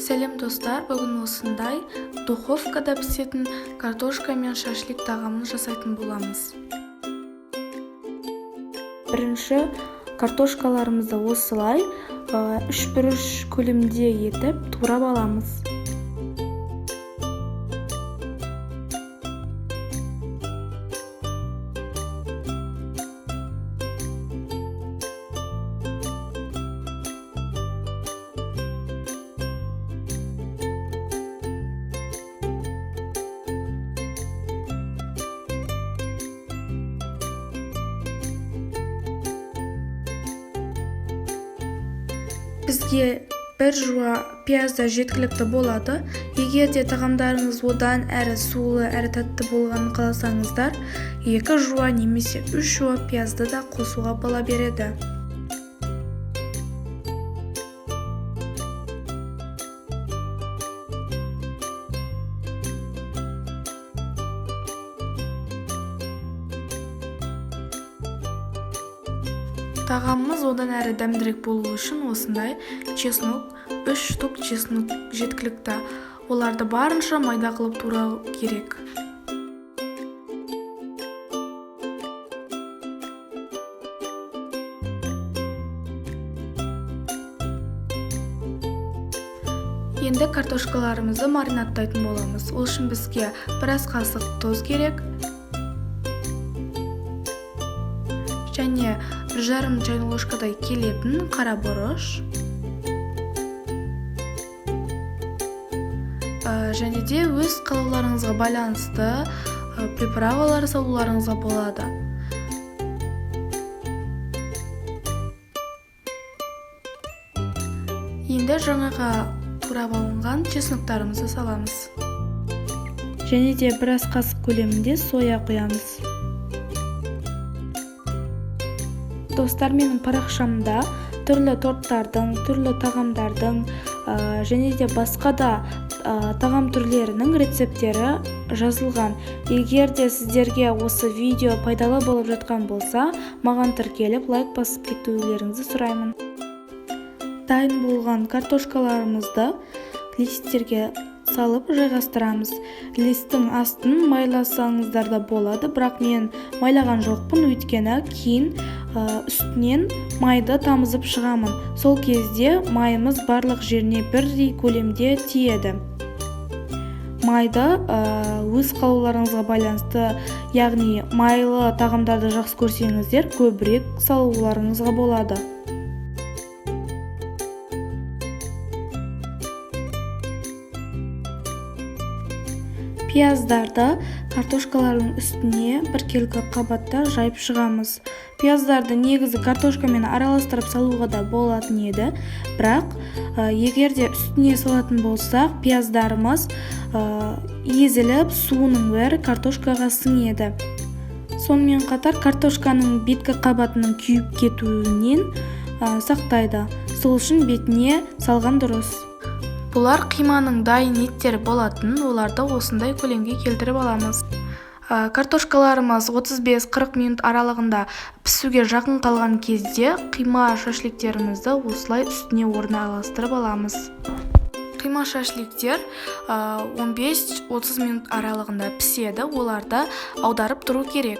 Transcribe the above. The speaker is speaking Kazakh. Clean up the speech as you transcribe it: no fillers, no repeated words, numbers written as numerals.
Сәлем достар, бүгін осындай духовкада пісетін картошка мен шашлик тағамын жасайтын боламыз. Бірінші картошкаларымызды осылай 3-1 көлемде етіп турап аламыз. Бізге бір жуа пиязда жеткілікті болады. Егер де тағамдарыңыз одан әрі сулы, әрі тәтті болғанын қаласаңыздар, 2 жуа немесе 3 жуа пиязды да қосуға бола береді. Тағамымыз одан әрі дәмдірек болу үшін осындай чеснок, 3 штук чеснок жеткілікті. Оларды барынша майда қылып турау керек. Енді картошкаларымызды маринадтайтын боламыз. Ол үшін бізге 1 ас қасық тұз керек. Және 1,5 чайны ложкадай келетін қара бұрыш. Және де өз қалауларыңызға байланысты приправалар салуларыңызға болады. Енді жаңаға турап алынған чесноктарымызды саламыз. Және де 1 ас қасық көлемінде соя құямыз. Достар, менің парақшамда түрлі торттардың, түрлі тағамдардың және де басқа да тағам түрлерінің рецептері жазылған. Егер де сіздерге осы видео пайдалы болып жатқан болса, маған тіркеліп лайк басып кетулеріңізді сұраймын. Дайын болған картошкаларымызды листтерге салып жайғастырамыз. Листтің астын майласаңыздар да болады, бірақ мен майлаған жоқпын, өйткені кейін үстінен майды тамызып шығамын. Сол кезде майымыз барлық жеріне бірдей көлемде тиеді. Майды өз қалауларыңызға байланысты, яғни майлы тағамдарды жақсы көрсеңіздер, көбірек салуларыңызға болады. Пияздарды картошкалардың үстіне біркелкі қабатта жайып шығамыз. Пияздарды негізі картошкамен араластырып салуға да болатын еді, бірақ егер де үстіне салатын болсақ, пияздарымыз езіліп, суының бәрі картошкаға сіңеді. Сонымен қатар картошканың беткі қабатының күйіп кетуінен сақтайды. Сол үшін бетіне салған дұрыс. Бұлар қиманың дайын еттері болатын, оларды осындай көлемге келтіріп аламыз. Картошкаларымыз 35-40 минут аралығында пісуге жақын қалған кезде қима шашликтерімізді осылай үстіне орналастырып аламыз. Қима шашликтер 15-30 минут аралығында піседі, оларды аударып тұру керек.